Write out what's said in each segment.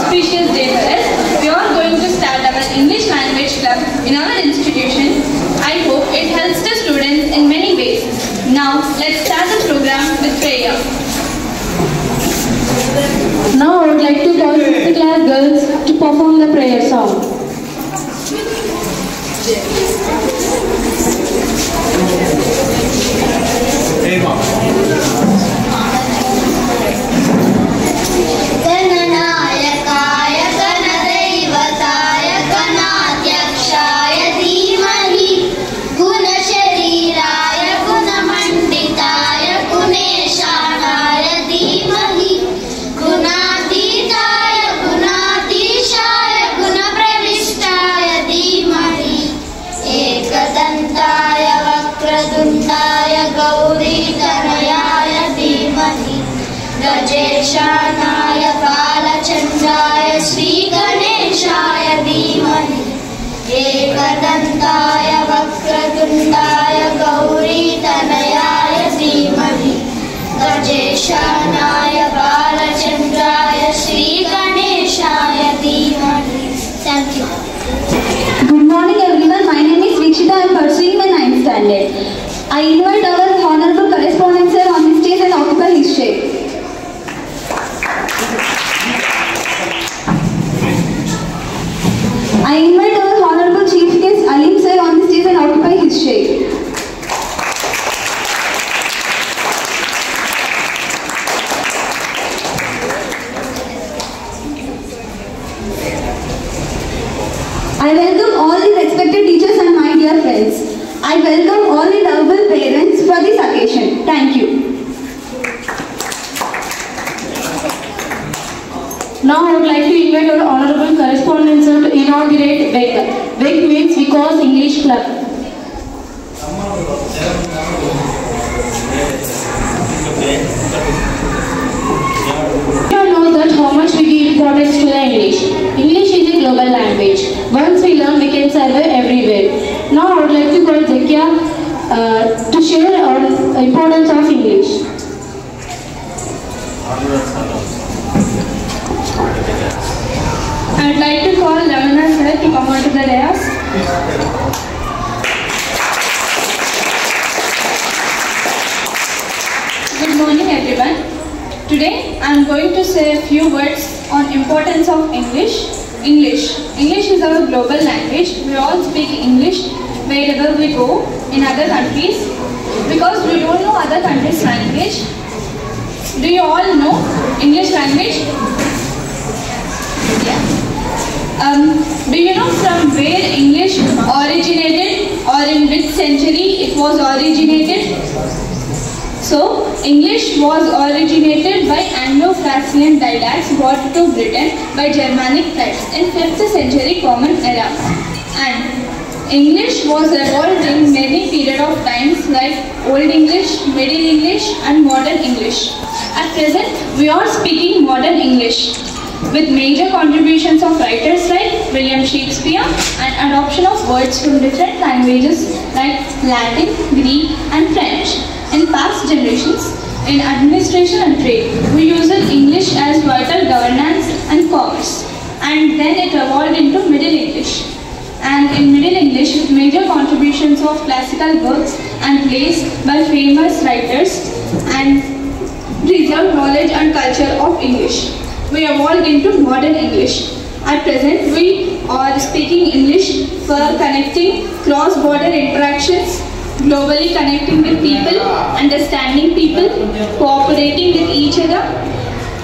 auspicious day for us. We are going to start our English language club in our institution. I hope it helps the students in many ways. Now, let's start the program with prayer. Now I would like to call 6th class girls to perform the prayer song. गणनायकाय गणदैवताय गणाध्यक्षाय धीमहि गुणशरीराय गुणमण्डिताय गुणेशानाय धीमहि गुणातीताय गुणाधीशाय गुणप्रविष्टाय धीमहि एकदन्ताय वक्रतुण्डाय गौरीतनयाय धीमहि गजेशानाय बालचन्द्राय श्रीगणेशाय धीमहि एकदन्ताय वक्रतुण्डाय गौरीतनयाय धीमहि गजेशानाय बालचन्द्राय श्रीगणेशाय धीमहि. Thank you. Good morning everyone. My name is Vikshita. I am pursuing my 9th standard. I invite our honorable correspondent sir on the stage and occupy his chair. I invite our honorable chief guest Alim sir on the stage and occupy his chair. I welcome all the respected teachers and my dear friends. I welcome all the lovable parents for this occasion. Thank you. Now I would like to invite our honorable correspondent sir to inaugurate WEC. WEC means Because English Club. We all know that how much we give importance to the English. English is a global language. Once we learn, we can survive everywhere. Now I would like to call Zakia to share our importance of English. I would like to call Lavana sir to come onto the dais. Good morning everyone. Today I am going to say a few words on importance of English. English is our global language. We all speak English wherever we go in other countries because we don't know other countries' language. Do you all know English language? Yeah. Do you know from where English originated or in which century it was originated? So, English was originated by Anglo-Saxon dialects brought to Britain by Germanic tribes in 5th century Common Era. And English was evolved in many periods of times like Old English, Middle English and Modern English. At present, we are speaking Modern English with major contributions of writers like William Shakespeare and adoption of words from different languages like Latin, Greek and French. In past generations, in administration and trade, we used English as vital governance and commerce. And then it evolved into Middle English. And in Middle English, with major contributions of classical works and plays by famous writers and preserved knowledge and culture of English, we evolved into Modern English. At present, we are speaking English for connecting cross-border interactions, globally connecting with people, understanding people, cooperating with each other,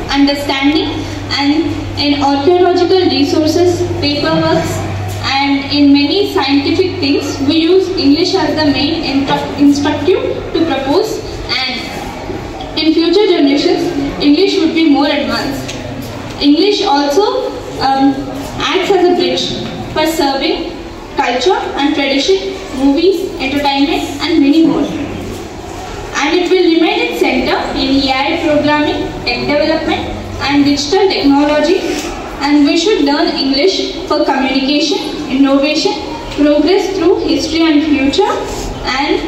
understanding, and in archaeological resources, paperwork, and in many scientific things, we use English as the main instructive to propose, and in future generations, English would be more advanced. English also acts as a bridge for serving culture and tradition, movies, entertainment and many more. And it will remain its center in AI programming, tech development and digital technology, and we should learn English for communication, innovation, progress through history and future and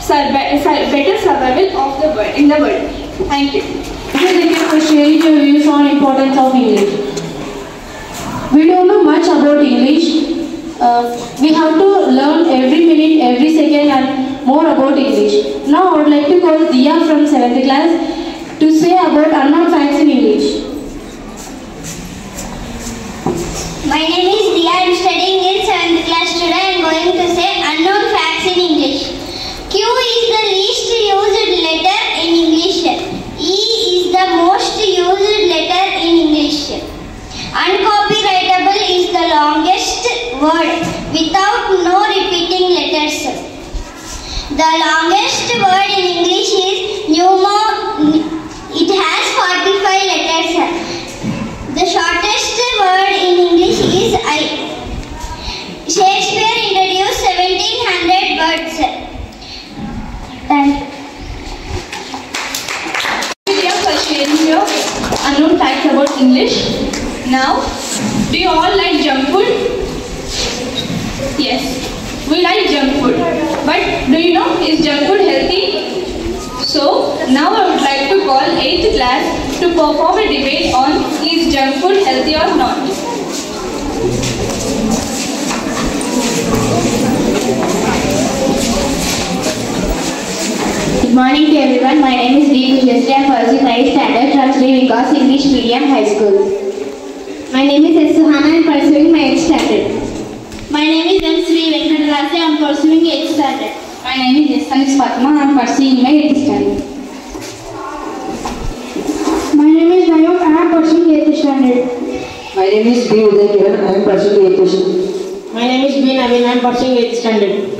better survival of the world in the world. Thank you. Thank you for sharing your views on importance of English. We have to learn every minute, every second and more about English. Now I would like to call Diya from 7th class to say about unknown facts in English. My name is Diya. I am studying in 7th class. Today I am going to say unknown facts in English. Q is the least used letter in English. E is the most used letter in English. Uncopyrightable is the longest word without no repeating letters. The longest word in English is pneumo. It has 45 letters. The shortest word in English is I. Shakespeare introduced 1700 words. Thank you. For sharing your unknown facts about English. Now, do you all like junk food? Yes, we like junk food. But do you know, is junk food healthy? So, now I would like to call 8th class to perform a debate on is junk food healthy or not. Good morning to everyone. My name is Deepu Jastri. I am pursuing 9th standard from Sri Vikas English Medium High School. My name is S. Suhana. I am pursuing my 8th standard. My name is M. Sri Venkatarasi. I am pursuing 8th standard. My name is S. Fatma. I am pursuing my 8th standard. My name is Nayok. I am pursuing 8th standard. My name is B. Uday Kiran. I am pursuing 8th standard. My name is B. Naveen. I am pursuing 8th standard.